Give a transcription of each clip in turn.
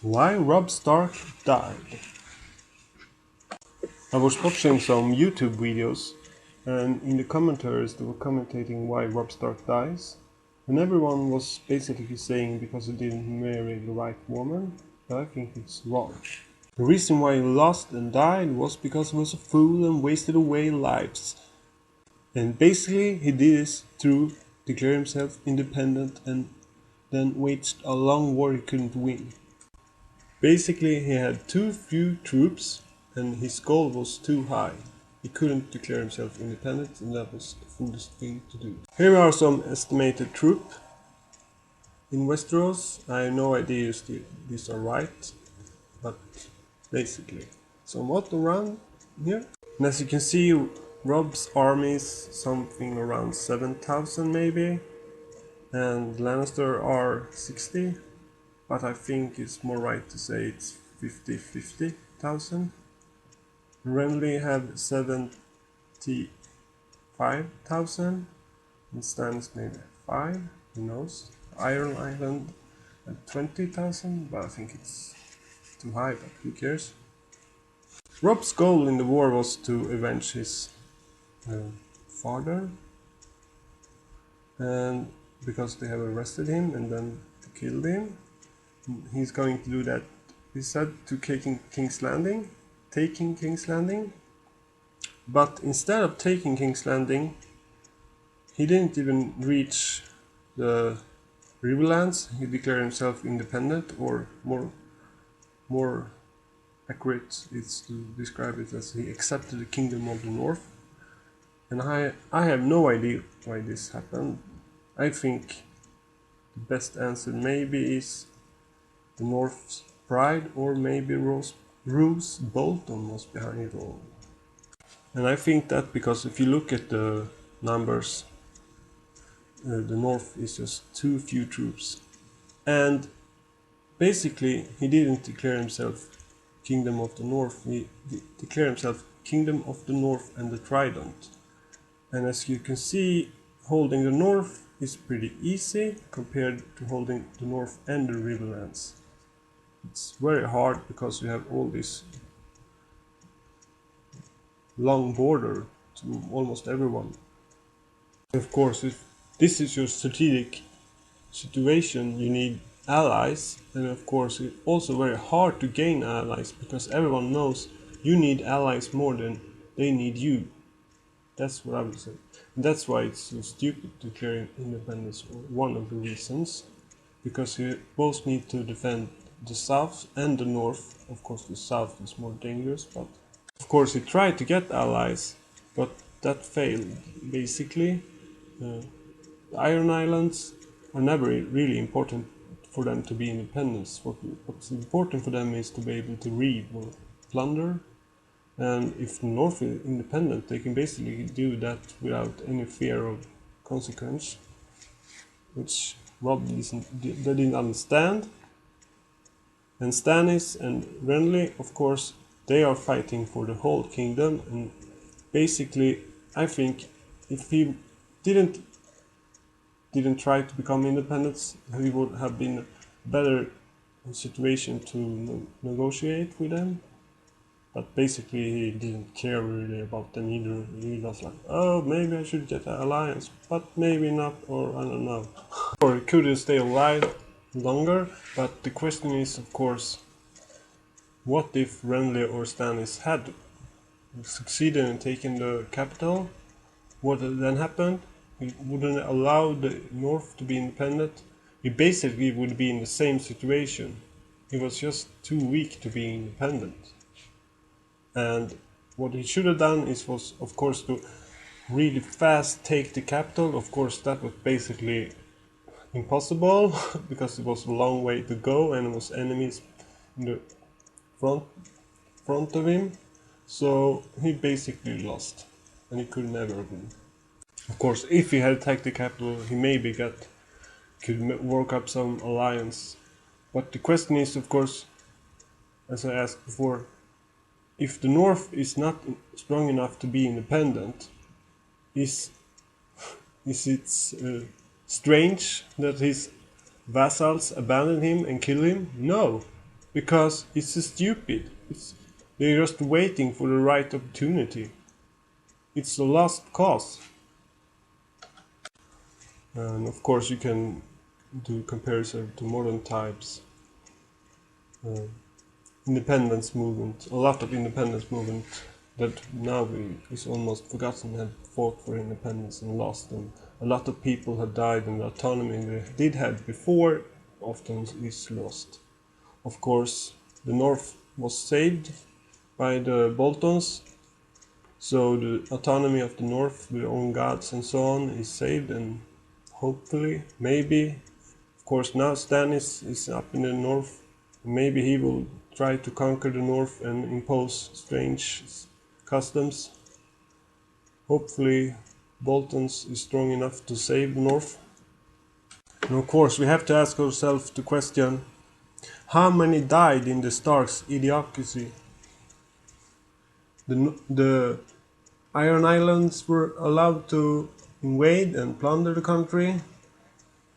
Why Robb Stark died. I was watching some YouTube videos, and in the commentaries they were commentating why Robb Stark dies, and everyone was basically saying because he didn't marry the right woman, but I think it's wrong. The reason why he lost and died was because he was a fool and wasted away lives. And basically he did this through declare himself independent and then waged a long war he couldn't win. Basically, he had too few troops and his goal was too high. He couldn't declare himself independent, and that was the foolish thing to do. Here are some estimated troops in Westeros. I have no idea if these are right, but basically somewhat around here. And as you can see, Robb's army is something around 7,000 maybe, and Lannister are 60. But I think it's more right to say it's 50,000. Renly have 75,000, and Stannis maybe 5, who knows. Iron Island at 20,000, but I think it's too high, but who cares. Robb's goal in the war was to avenge his father, and because they have arrested him and then killed him. He's going to do that, he said, to taking King's Landing, but instead of taking King's Landing, he didn't even reach the Riverlands. He declared himself independent, or more accurate is to describe it as he accepted the Kingdom of the North. And I have no idea why this happened. I think the best answer maybe is the North's pride, or maybe Roose Bolton was behind it all. And I think that because if you look at the numbers, the North is just too few troops. And basically he didn't declare himself Kingdom of the North, he declared himself Kingdom of the North and the Trident. And as you can see, holding the North is pretty easy compared to holding the North and the Riverlands. It's very hard because you have all this long border to almost everyone. Of course, if this is your strategic situation, you need allies, and of course it's also very hard to gain allies because everyone knows you need allies more than they need you. That's what I would say. And that's why it's so stupid to declare independence, one of the reasons, because you both need to defend the south and the north. Of course the south is more dangerous, but of course he tried to get allies, but that failed. Basically, the Iron Islands are never really important for them to be independent. What's important for them is to be able to read or plunder, and if the North is independent, they can basically do that without any fear of consequence, which Robb didn't understand. And Stannis and Renly, of course, they are fighting for the whole kingdom, and basically I think if he didn't try to become independent, he would have been better situation to negotiate with them. But basically he didn't care really about them either. He was like, oh, maybe I should get an alliance, but maybe not, or I don't know. Or he could stay alive longer, but the question is, of course, what if Renly or Stannis had succeeded in taking the capital? What then happened? He wouldn't allow the North to be independent. He basically would be in the same situation. He was just too weak to be independent. And what he should have done was, of course, to really fast take the capital. Of course, that was basically impossible because it was a long way to go and it was enemies in the front of him. So he basically lost, and he could never win. Of course, if he had attacked the capital, he maybe could work up some alliance. But the question is, of course, as I asked before, if the North is not strong enough to be independent, is it strange that his vassals abandon him and kill him? No. because it's stupid. They're just waiting for the right opportunity. It's a lost cause. And of course you can do comparison to modern times. Uh, independence movement, a lot of independence movement that now is almost forgotten had fought for independence and lost, and a lot of people had died, and the autonomy they did have before often is lost. Of course, the North was saved by the Boltons, so the autonomy of the North, their own gods and so on, is saved, and hopefully, maybe, of course now Stannis is up in the North. Maybe he will try to conquer the North and impose strange customs. Hopefully Bolton's is strong enough to save the North. And of course we have to ask ourselves the question, how many died in the Stark's idiocracy? The Iron Islands were allowed to invade and plunder the country.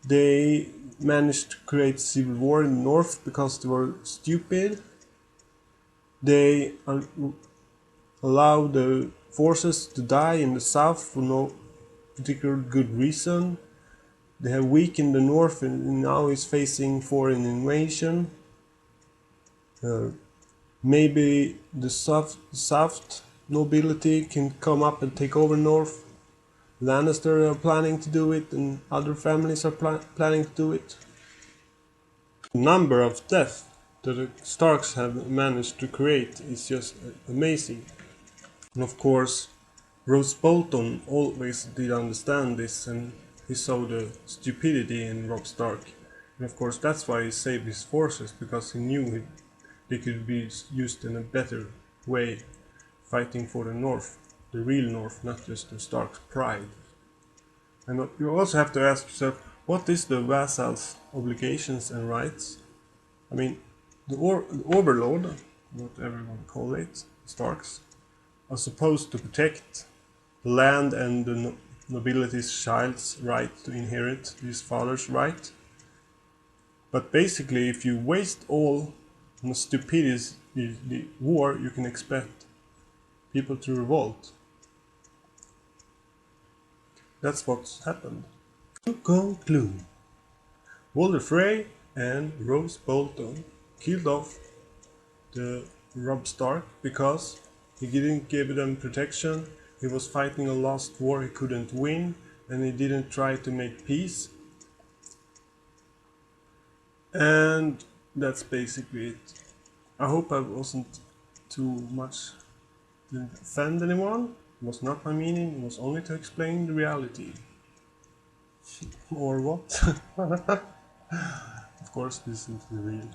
They managed to create civil war in the north because they were stupid. They allowed the forces to die in the south for no particular good reason. They have weakened the north and now is facing foreign invasion. Maybe the south nobility can come up and take over north. Lannister are planning to do it, and other families are planning to do it. The number of deaths that the Starks have managed to create is just amazing. And of course, Roose Bolton always did understand this, and he saw the stupidity in Robb Stark. And of course that's why he saved his forces, because he knew they could be used in a better way, fighting for the North, the real North, not just the Stark's pride. And you also have to ask yourself, what is the vassal's obligations and rights? I mean, the overlord, what everyone call it, Starks, are supposed to protect the land and the nobility's child's right to inherit his father's right. But basically, if you waste all on a stupidity war, you can expect people to revolt. That's what's happened. To conclude, Walder Frey and Roose Bolton killed off the Robb Stark because he didn't give them protection. He was fighting a lost war he couldn't win, and he didn't try to make peace. And that's basically it. I hope I wasn't too much to offend anyone. It was not my meaning, it was only to explain the reality. Or what? Of course, this is the real.